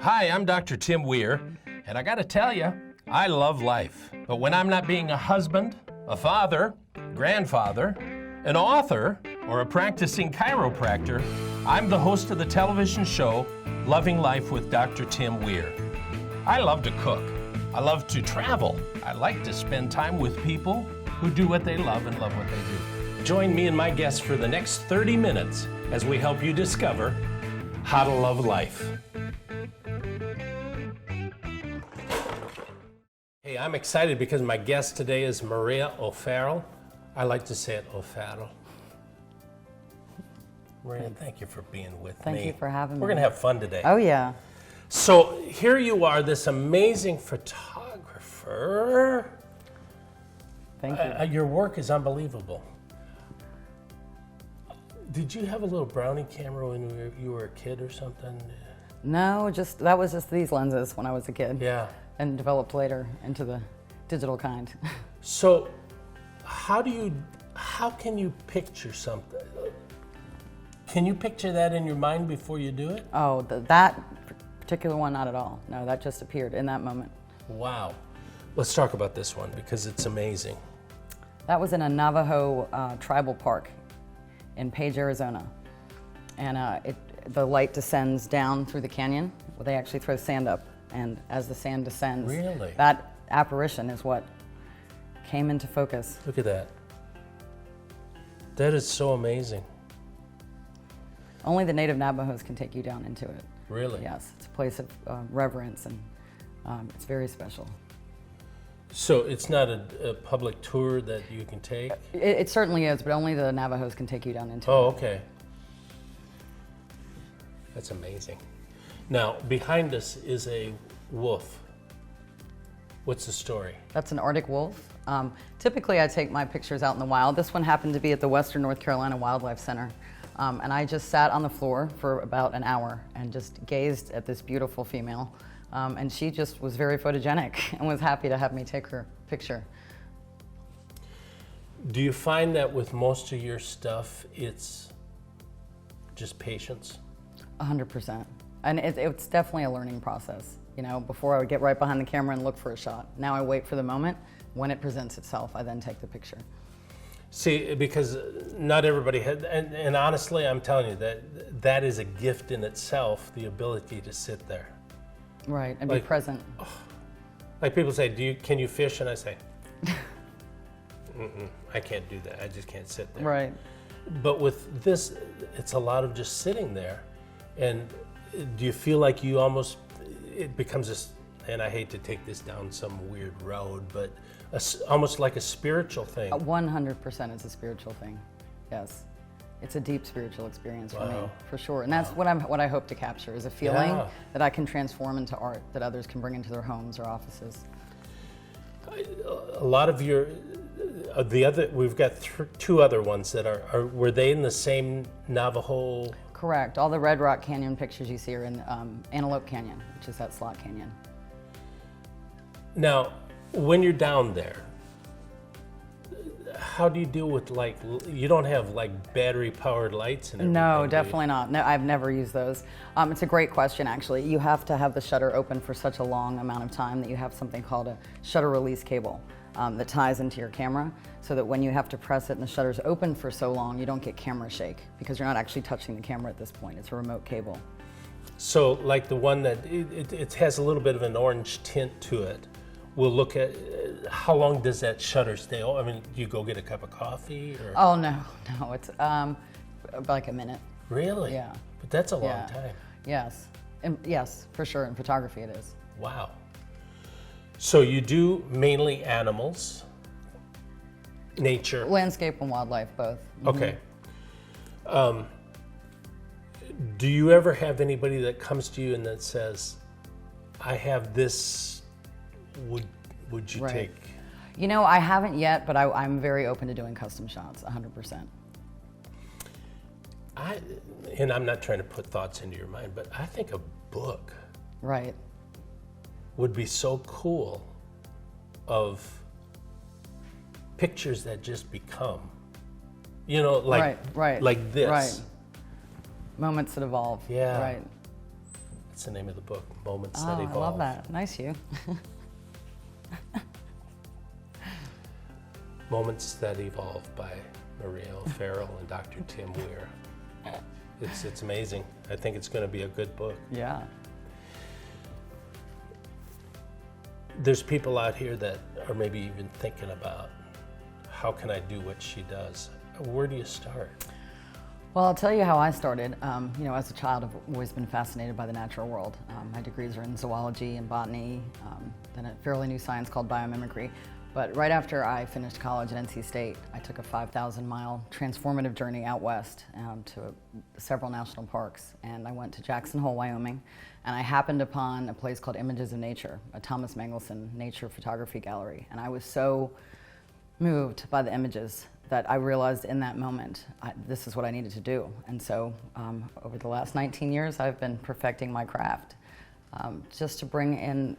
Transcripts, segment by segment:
Hi, I'm Dr. Tim Weir, and I gotta tell you, I love life. But when I'm not being a husband, a father, grandfather, an author, or a practicing chiropractor, I'm the host of the television show, Loving Life with Dr. Tim Weir. I love to cook. I love to travel. I like to spend time with people who do what they love and love what they do. Join me and my guests for the next 30 minutes as we help you discover how to love life. Hey, I'm excited because my guest today is Maria O'Farrell. I like to say it O'Farrell. Maria, thank you for being with me. Thank you for having me. We're going to have fun today. Oh, yeah. So here you are, this amazing photographer. Thank you. Your work is unbelievable. Did you have a little Brownie camera when you were a kid or something? No, that was just these lenses when I was a kid. Yeah. And developed later into the digital kind. So how can you picture something? Can you picture that in your mind before you do it? Oh, that particular one, not at all. No, that just appeared in that moment. Wow. Let's talk about this one because it's amazing. That was in a Navajo tribal park in Page, Arizona. And the light descends down through the canyon. Well, they actually throw sand up. And as the sand descends, really? That apparition is what came into focus. Look at that. That is so amazing. Only the native Navajos can take you down into it. Really? Yes, it's a place of reverence, and it's very special. So it's not a public tour that you can take? It certainly is, but only the Navajos can take you down into it. Oh, okay. That's amazing. Now, behind us is a wolf. What's the story? That's an Arctic wolf. Typically, I take my pictures out in the wild. This one happened to be at the Western North Carolina Wildlife Center. And I just sat on the floor for about an hour and just gazed at this beautiful female. And she just was very photogenic and was happy to have me take her picture. Do you find that with most of your stuff, it's just patience? 100%. And it's definitely a learning process. You know, before I would get right behind the camera and look for a shot. Now I wait for the moment. When it presents itself, I then take the picture. See, because not everybody has, and honestly, I'm telling you that is a gift in itself, the ability to sit there. Right, and be present. Like people say, can you fish? And I say, I can't do that. I just can't sit there. Right. But with this, it's a lot of just sitting there. And do you feel like it becomes this, and I hate to take this down some weird road, but almost like a spiritual thing? 100% is a spiritual thing, yes. It's a deep spiritual experience for me, for sure. And that's what I hope to capture, is a feeling that I can transform into art that others can bring into their homes or offices. A lot of we've got two other ones that were they in the same Navajo? Correct. All the Red Rock Canyon pictures you see are in Antelope Canyon, which is that slot canyon. Now, when you're down there, how do you deal with, like, you don't have like battery powered lights and everything? No, definitely not. No, I've never used those. It's a great question, actually. You have to have the shutter open for such a long amount of time that you have something called a shutter release cable that ties into your camera, so that when you have to press it and the shutter's open for so long, you don't get camera shake, because you're not actually touching the camera at this point. It's a remote cable. So like the one that it has a little bit of an orange tint to it. We'll look at how long does that shutter stay? I mean, do you go get a cup of coffee? Or? Oh, no, it's like a minute. Really? Yeah. But that's a long time. Yes, yes, for sure. In photography, it is. Wow. So you do mainly animals, nature? Landscape and wildlife, both. Mm-hmm. Okay. Do you ever have anybody that comes to you and that says, I have this, would you take? You know, I haven't yet, but I'm very open to doing custom shots, 100%. And I'm not trying to put thoughts into your mind, but I think a book would be so cool of pictures that just become, you know, like like this. Right. Moments that evolve. Yeah. Right. That's the name of the book, Moments Oh, That I Evolve. love that. Nice you. Moments That Evolve by Maria O'Farrell and Dr. Tim Weir. It's amazing. I think it's going to be a good book. Yeah. There's people out here that are maybe even thinking about, how can I do what she does? Where do you start? Well, I'll tell you how I started. As a child, I've always been fascinated by the natural world. My degrees are in zoology and botany, then a fairly new science called biomimicry. But right after I finished college at NC State, I took a 5,000-mile transformative journey out west to several national parks. And I went to Jackson Hole, Wyoming, and I happened upon a place called Images of Nature, a Thomas Mangelson nature photography gallery. And I was so moved by the images that I realized in that moment, this is what I needed to do. And so over the last 19 years, I've been perfecting my craft just to bring in,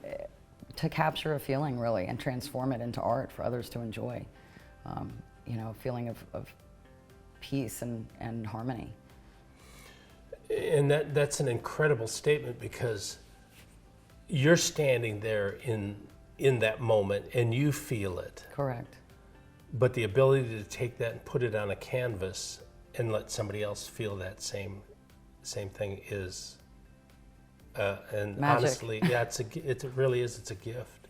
to capture a feeling really and transform it into art for others to enjoy. A feeling of peace and harmony. And that's an incredible statement, because you're standing there in that moment and you feel it. Correct. But the ability to take that and put it on a canvas and let somebody else feel that same thing is, and magic. Honestly, yeah, it really is. It's a gift.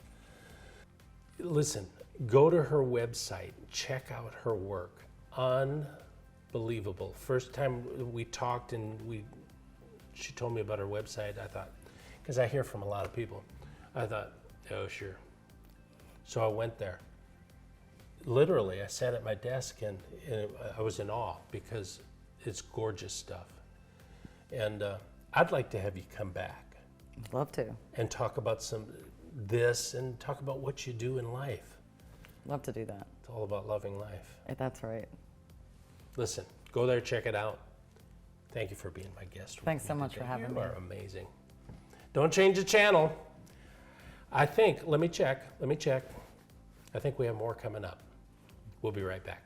Listen, go to her website, check out her work. Unbelievable. First time we talked and she told me about her website, I thought, because I hear from a lot of people, I thought, oh sure. So I went there. Literally, I sat at my desk and I was in awe, because it's gorgeous stuff. And I'd like to have you come back. I'd love to. And talk about this and talk about what you do in life. Love to do that. It's all about loving life. That's right. Listen, go there, check it out. Thank you for being my guest. Thanks so much for having me. You are amazing. Don't change the channel. I think, let me check. I think we have more coming up. We'll be right back.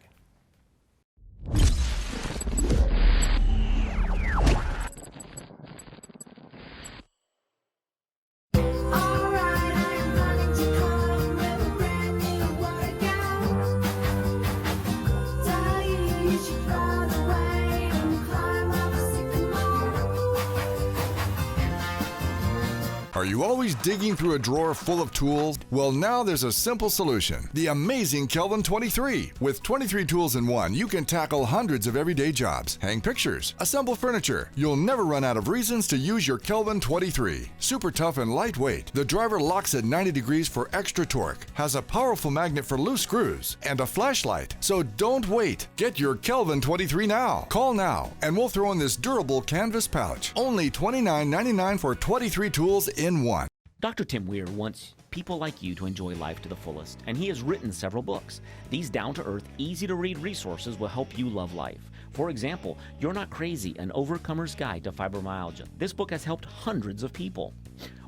Are you always digging through a drawer full of tools? Well, now there's a simple solution. The amazing Kelvin 23. With 23 tools in one, you can tackle hundreds of everyday jobs, hang pictures, assemble furniture. You'll never run out of reasons to use your Kelvin 23. Super tough and lightweight. The driver locks at 90 degrees for extra torque, has a powerful magnet for loose screws, and a flashlight. So don't wait. Get your Kelvin 23 now. Call now, and we'll throw in this durable canvas pouch. Only $29.99 for 23 tools in one. Dr. Tim Weir wants people like you to enjoy life to the fullest, and he has written several books. These down-to-earth, easy-to-read resources will help you love life. For example, You're Not Crazy, An Overcomer's Guide to Fibromyalgia. This book has helped hundreds of people.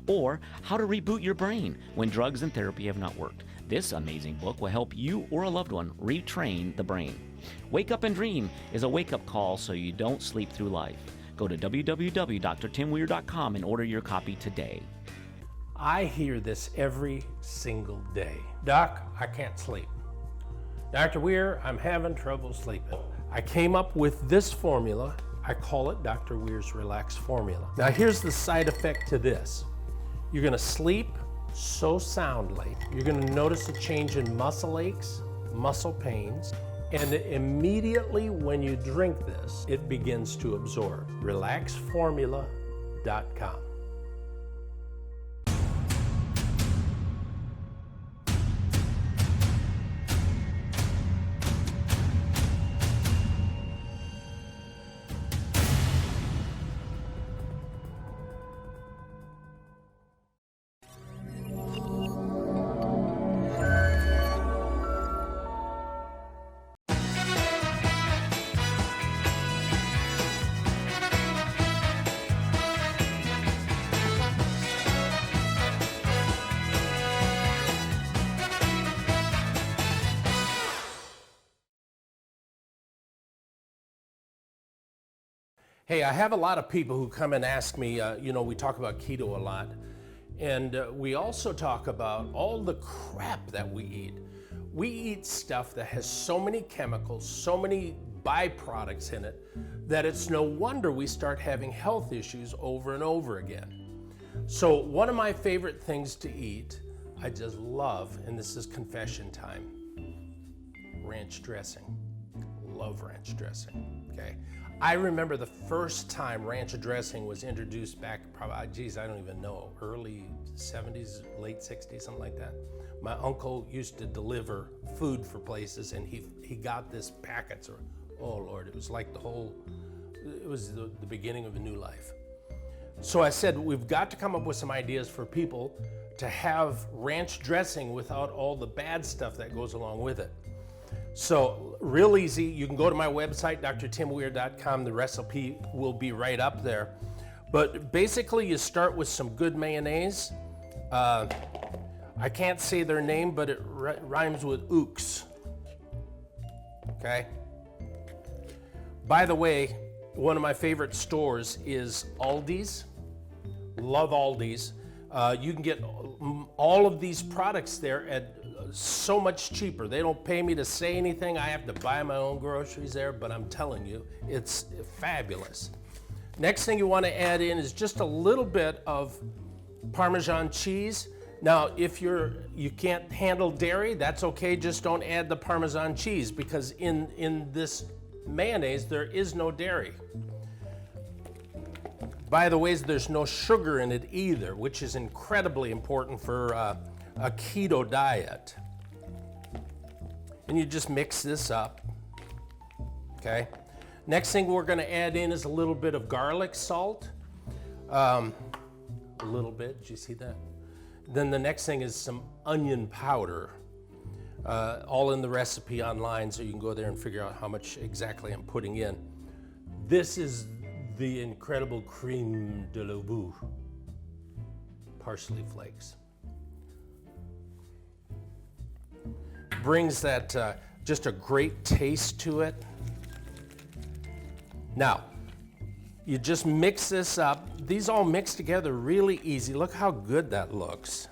Or How to Reboot Your Brain When Drugs and Therapy Have Not Worked. This amazing book will help you or a loved one retrain the brain. Wake Up and Dream is a wake-up call so you don't sleep through life. Go to www.drtimweir.com and order your copy today. I hear this every single day. Doc, I can't sleep. Dr. Weir, I'm having trouble sleeping. I came up with this formula. I call it Dr. Weir's Relax Formula. Now here's the side effect to this. You're gonna sleep so soundly. You're gonna notice a change in muscle aches, muscle pains, and immediately when you drink this, it begins to absorb. RelaxFormula.com. Hey, I have a lot of people who come and ask me, we talk about keto a lot, and we also talk about all the crap that we eat. We eat stuff that has so many chemicals, so many byproducts in it, that it's no wonder we start having health issues over and over again. So one of my favorite things to eat, I just love, and this is confession time, ranch dressing. Love ranch dressing, okay? I remember the first time ranch dressing was introduced back, probably, I don't even know, early 70s, late 60s, something like that. My uncle used to deliver food for places, and he got this packets, oh Lord, it was like it was the beginning of a new life. So I said, we've got to come up with some ideas for people to have ranch dressing without all the bad stuff that goes along with it. So real easy, you can go to my website, drtimweir.com. The recipe will be right up there. But basically you start with some good mayonnaise. I can't say their name, but it rhymes with Ooks. Okay? By the way, one of my favorite stores is Aldi's. Love Aldi's. You can get all of these products there at so much cheaper. They don't pay me to say anything. I have to buy my own groceries there, but I'm telling you, it's fabulous. Next thing you want to add in is just a little bit of Parmesan cheese. Now, if you can't handle dairy, that's okay. Just don't add the Parmesan cheese, because in this mayonnaise, there is no dairy. By the way, there's no sugar in it either, which is incredibly important for a keto diet. And you just mix this up, okay? Next thing we're gonna add in is a little bit of garlic salt. A little bit, did you see that? Then the next thing is some onion powder. All in the recipe online, so you can go there and figure out how much exactly I'm putting in. This is the incredible creme de la veau, parsley flakes. Brings that just a great taste to it. Now, you just mix this up. These all mix together really easy. Look how good that looks.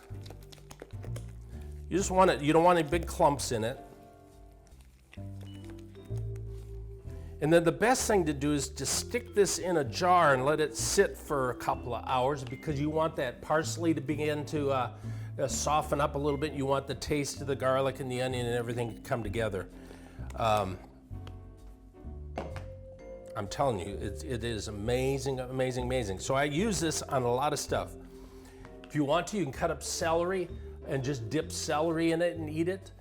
You just want it, you don't want any big clumps in it. And then the best thing to do is to stick this in a jar and let it sit for a couple of hours, because you want that parsley to begin to soften up a little bit. You want the taste of the garlic and the onion and everything to come together. I'm telling you, it is amazing, amazing, amazing. So I use this on a lot of stuff. If you want to, you can cut up celery and just dip celery in it and eat it.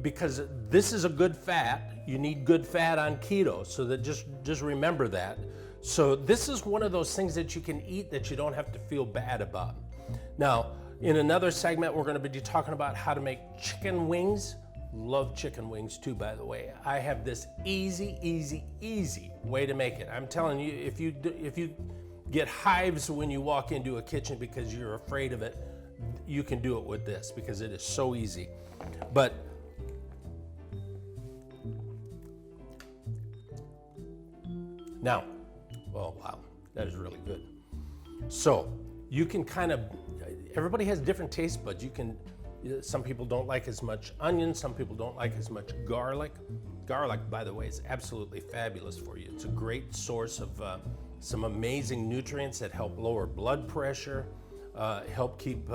Because this is a good fat. You need good fat on keto, so that just remember that. So this is one of those things that you can eat that you don't have to feel bad about. Now, in another segment, we're going to be talking about how to make chicken wings. Love chicken wings too, by the way. I have this easy way to make it. I'm telling you, if you get hives when you walk into a kitchen because you're afraid of it, you can do it with this, because it is so easy. But now, oh wow, that is really good. So you can everybody has different taste buds. Some people don't like as much onion, some people don't like as much garlic. Garlic, by the way, is absolutely fabulous for you. It's a great source of some amazing nutrients that help lower blood pressure, help keep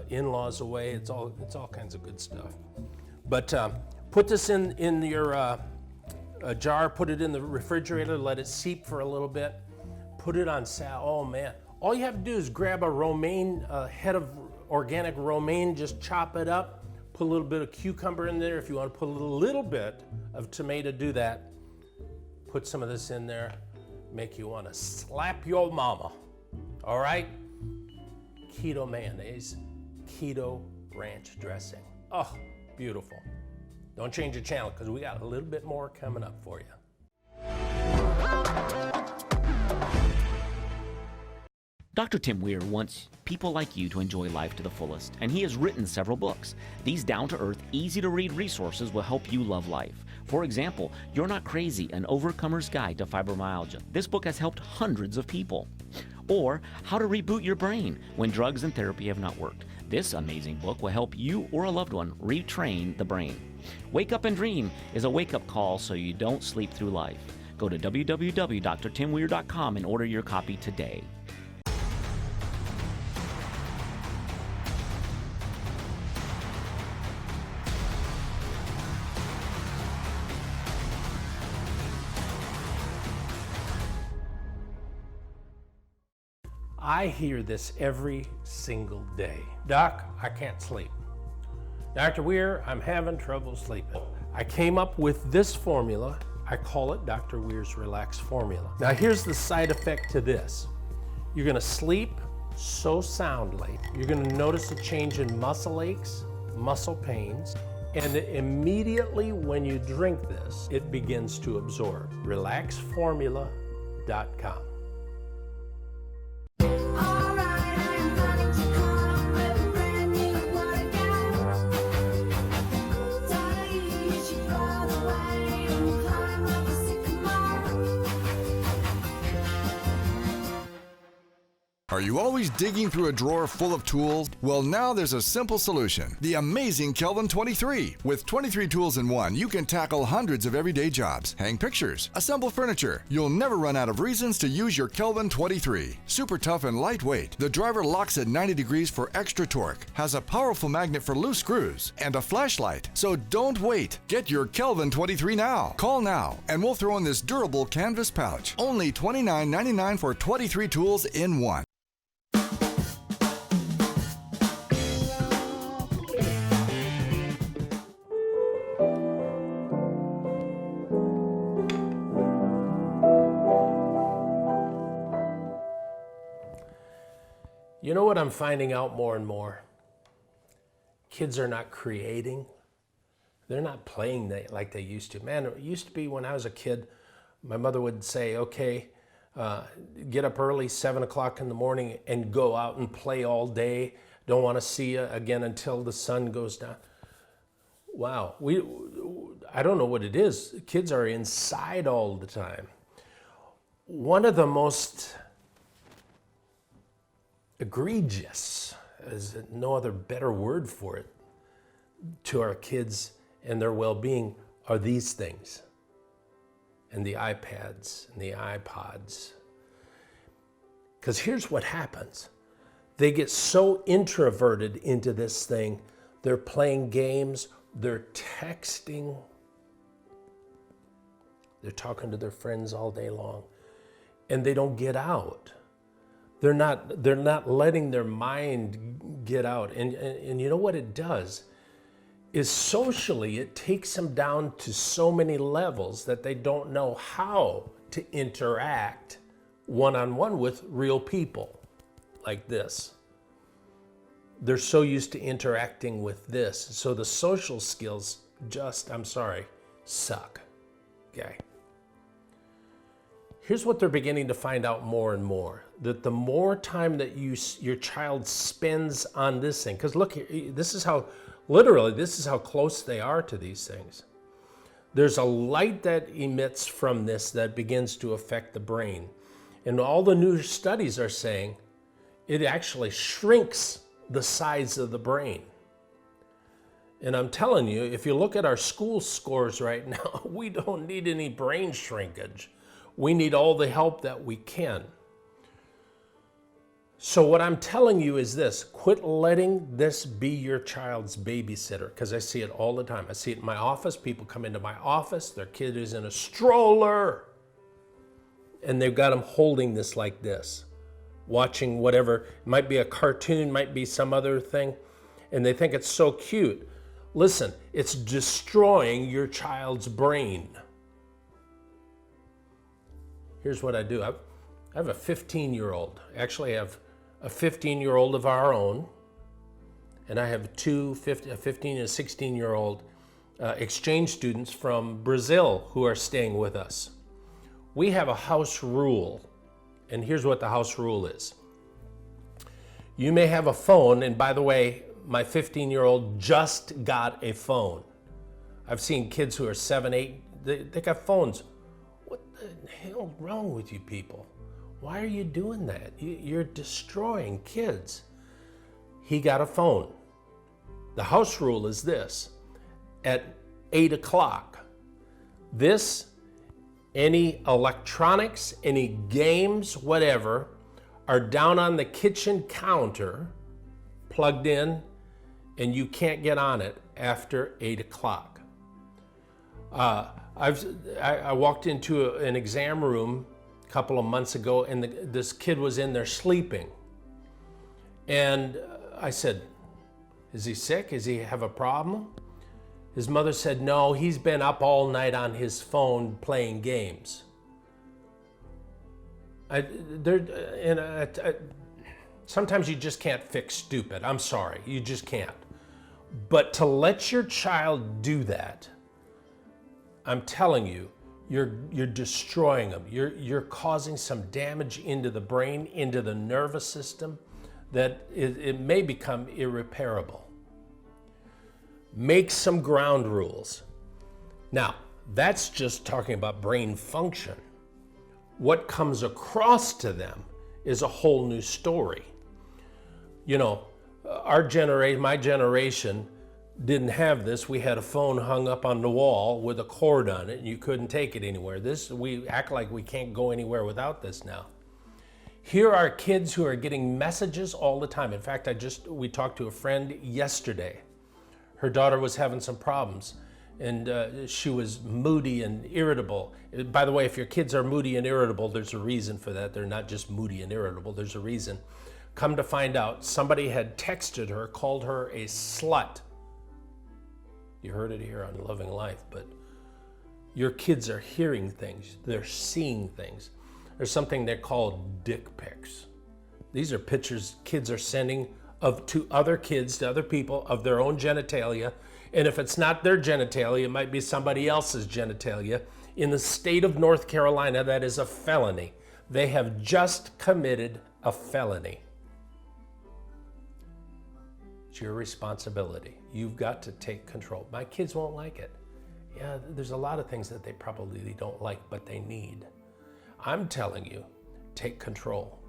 in-laws away. It's all kinds of good stuff. But put this in your a jar, put it in the refrigerator, let it seep for a little bit, put it on oh man. All you have to do is grab a romaine, head of organic romaine, just chop it up, put a little bit of cucumber in there. If you want to put a little bit of tomato, do that. Put some of this in there, make you want to slap your mama. All right? Keto mayonnaise, keto ranch dressing. Oh, beautiful. Don't change your channel, because we got a little bit more coming up for you. Dr. Tim Weir wants people like you to enjoy life to the fullest, and he has written several books. These down-to-earth, easy-to-read resources will help you love life. For example, You're Not Crazy, An Overcomer's Guide to Fibromyalgia. This book has helped hundreds of people. Or How to Reboot Your Brain When Drugs and Therapy Have Not Worked. This amazing book will help you or a loved one retrain the brain. Wake Up and Dream is a wake-up call so you don't sleep through life. Go to www.drtimweir.com and order your copy today. I hear this every single day. Doc, I can't sleep. Dr. Weir, I'm having trouble sleeping. I came up with this formula. I call it Dr. Weir's Relax Formula. Now here's the side effect to this. You're gonna sleep so soundly. You're gonna notice a change in muscle aches, muscle pains, and immediately when you drink this, it begins to absorb. RelaxFormula.com. Are you always digging through a drawer full of tools? Well, now there's a simple solution. The amazing Kelvin 23. With 23 tools in one, you can tackle hundreds of everyday jobs, hang pictures, assemble furniture. You'll never run out of reasons to use your Kelvin 23. Super tough and lightweight. The driver locks at 90 degrees for extra torque, has a powerful magnet for loose screws, and a flashlight. So don't wait. Get your Kelvin 23 now. Call now, and we'll throw in this durable canvas pouch. Only $29.99 for 23 tools in one. You know what I'm finding out more and more? Kids are not creating. They're not playing like they used to. Man, it used to be when I was a kid, my mother would say, okay, get up early, 7 o'clock in the morning, and go out and play all day. Don't want to see you again until the sun goes down. Wow, I don't know what it is. Kids are inside all the time. One of the most egregious, is no other better word for it, to our kids and their well-being are these things, and the iPads and the iPods. Because here's what happens. They get so introverted into this thing, they're playing games, they're texting, they're talking to their friends all day long, and they don't get out. They're not letting their mind get out. And you know what it does is socially it takes them down to so many levels that they don't know how to interact one-on-one with real people like this. They're so used to interacting with this. So the social skills just, I'm sorry, suck. Okay. Here's what they're beginning to find out more and more, that the more time that your child spends on this thing, because look, this is how, literally, this is how close they are to these things. There's a light that emits from this that begins to affect the brain. And all the new studies are saying it actually shrinks the size of the brain. And I'm telling you, if you look at our school scores right now, we don't need any brain shrinkage. We need all the help that we can. So what I'm telling you is this: quit letting this be your child's babysitter, because I see it all the time. I see it in my office. People come into my office, their kid is in a stroller, and they've got them holding this like this, watching whatever. It might be a cartoon, might be some other thing, and they think it's so cute. Listen, it's destroying your child's brain. Here's what I do. I have a 15-year-old. Actually, I have a 15-year-old of our own, and I have a 15 and a 16-year-old exchange students from Brazil who are staying with us. We have a house rule, and here's what the house rule is. You may have a phone, and by the way, my 15-year-old just got a phone. I've seen kids who are 7, 8, they got phones. What the hell is wrong with you people? Why are you doing that? You're destroying kids. He got a phone. The house rule is this: at 8 o'clock, any electronics, any games, whatever, are down on the kitchen counter, plugged in, and you can't get on it after 8 o'clock. I walked into an exam room a couple of months ago, and this kid was in there sleeping. And I said, "Is he sick? Does he have a problem?" His mother said, "No, he's been up all night on his phone playing games." Sometimes you just can't fix stupid. I'm sorry, you just can't. But to let your child do that, I'm telling you, you're destroying them. You're causing some damage into the brain, into the nervous system, that it may become irreparable. Make some ground rules. Now, that's just talking about brain function. What comes across to them is a whole new story. You know, my generation didn't have this. We had a phone hung up on the wall with a cord on it, and you couldn't take it anywhere. We act like we can't go anywhere without this now. Here are kids who are getting messages all the time. In fact, we talked to a friend yesterday. Her daughter was having some problems, and she was moody and irritable. By the way, if your kids are moody and irritable, there's a reason for that. They're not just moody and irritable, there's a reason. Come to find out, somebody had texted her, called her a slut. You heard it here on Loving Life, but your kids are hearing things, they're seeing things. There's something they call dick pics. These are pictures kids are sending to other kids, to other people, of their own genitalia. And if it's not their genitalia, it might be somebody else's genitalia. In the state of North Carolina, that is a felony. They have just committed a felony. It's your responsibility. You've got to take control. My kids won't like it. Yeah, there's a lot of things that they probably don't like, but they need. I'm telling you, take control.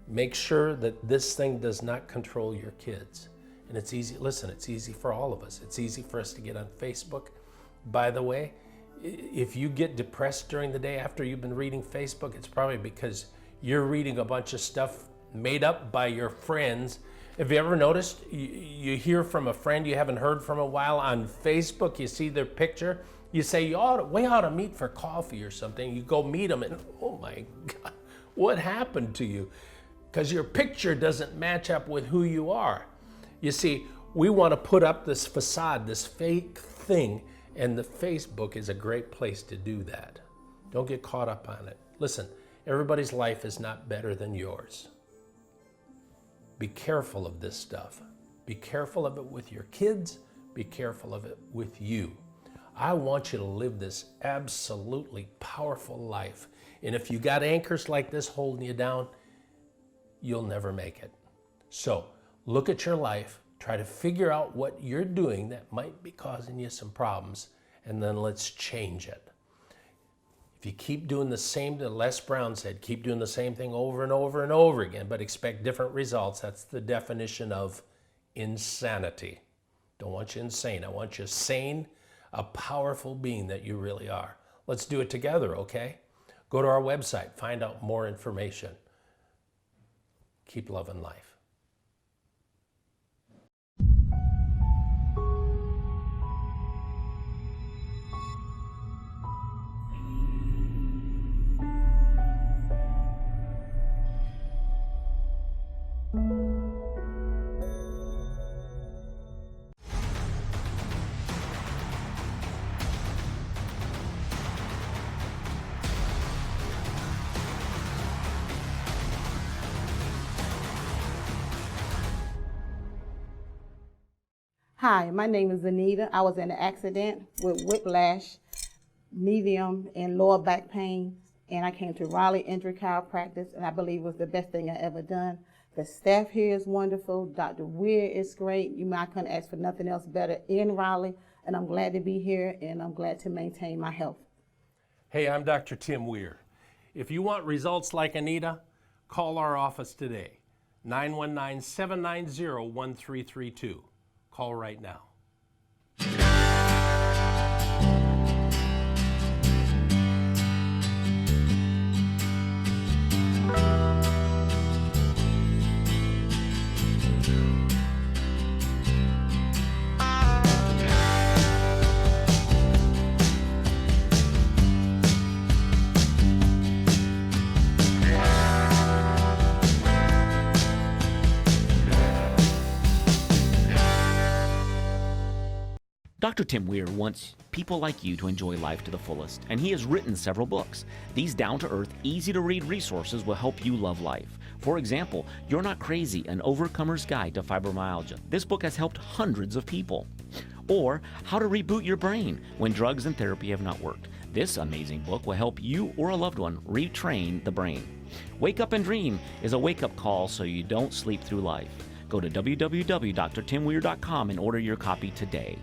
Make sure that this thing does not control your kids. And it's easy, listen, it's easy for all of us. It's easy for us to get on Facebook. By the way, if you get depressed during the day after you've been reading Facebook, it's probably because you're reading a bunch of stuff made up by your friends. Have you ever noticed you hear from a friend you haven't heard from a while on Facebook, you see their picture, you say, we ought to meet for coffee or something. You go meet them and, oh my God, what happened to you? Because your picture doesn't match up with who you are. You see, we want to put up this facade, this fake thing, and the Facebook is a great place to do that. Don't get caught up on it. Listen, everybody's life is not better than yours. Be careful of this stuff. Be careful of it with your kids. Be careful of it with you. I want you to live this absolutely powerful life. And if you got anchors like this holding you down, you'll never make it. So look at your life, try to figure out what you're doing that might be causing you some problems, and then let's change it. If you keep doing the same, Les Brown said, keep doing the same thing over and over and over again, but expect different results. That's the definition of insanity. Don't want you insane. I want you sane, a powerful being that you really are. Let's do it together, okay? Go to our website, find out more information. Keep loving life. Hi, my name is Anita. I was in an accident with whiplash, medium and lower back pain, and I came to Raleigh Injury Chiropractic, and I believe it was the best thing I ever done. The staff here is wonderful. Dr. Weir is great. I couldn't ask for nothing else better in Raleigh. and I'm glad to be here, and I'm glad to maintain my health. Hey, I'm Dr. Tim Weir. If you want results like Anita, call our office today, 919-790-1332. Call right now. Dr. Tim Weir wants people like you to enjoy life to the fullest, and he has written several books. These down-to-earth, easy-to-read resources will help you love life. For example, You're Not Crazy, An Overcomer's Guide to Fibromyalgia. This book has helped hundreds of people. Or How to Reboot Your Brain When Drugs and Therapy Have Not Worked. This amazing book will help you or a loved one retrain the brain. Wake Up and Dream is a wake-up call so you don't sleep through life. Go to www.drtimweir.com and order your copy today.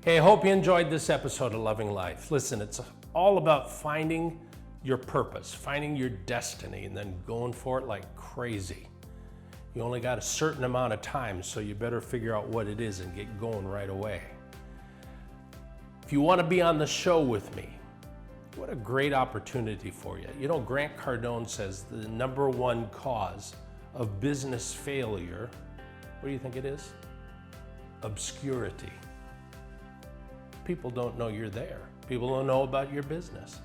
Hey, I hope you enjoyed this episode of Loving Life. Listen, it's all about finding your purpose, finding your destiny, and then going for it like crazy. You only got a certain amount of time, so you better figure out what it is and get going right away. If you want to be on the show with me, what a great opportunity for you. You know, Grant Cardone says the number one cause of business failure, what do you think it is? Obscurity. People don't know you're there. People don't know about your business.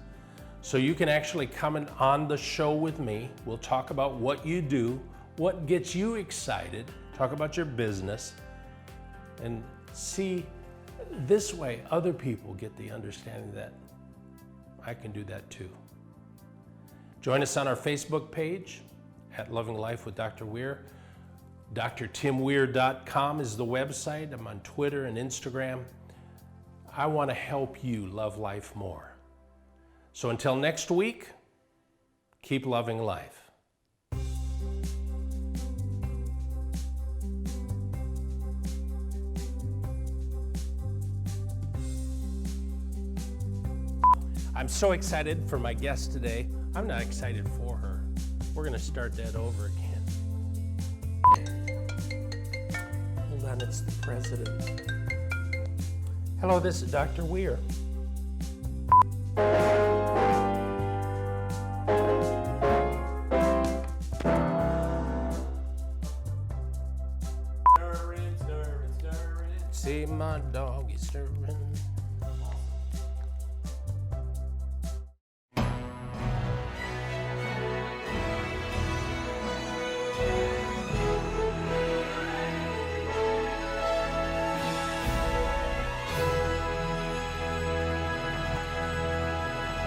So you can actually come on the show with me. We'll talk about what you do, what gets you excited, talk about your business, and see this way other people get the understanding that I can do that too. Join us on our Facebook page at Loving Life with Dr. Weir. drtimweir.com is the website. I'm on Twitter and Instagram. I want to help you love life more. So until next week, keep loving life. I'm so excited for my guest today. I'm not excited for her. We're going to start that over again. Hold on, it's the president. Hello, this is Dr. Weir. Stirring. See my dog is stirring.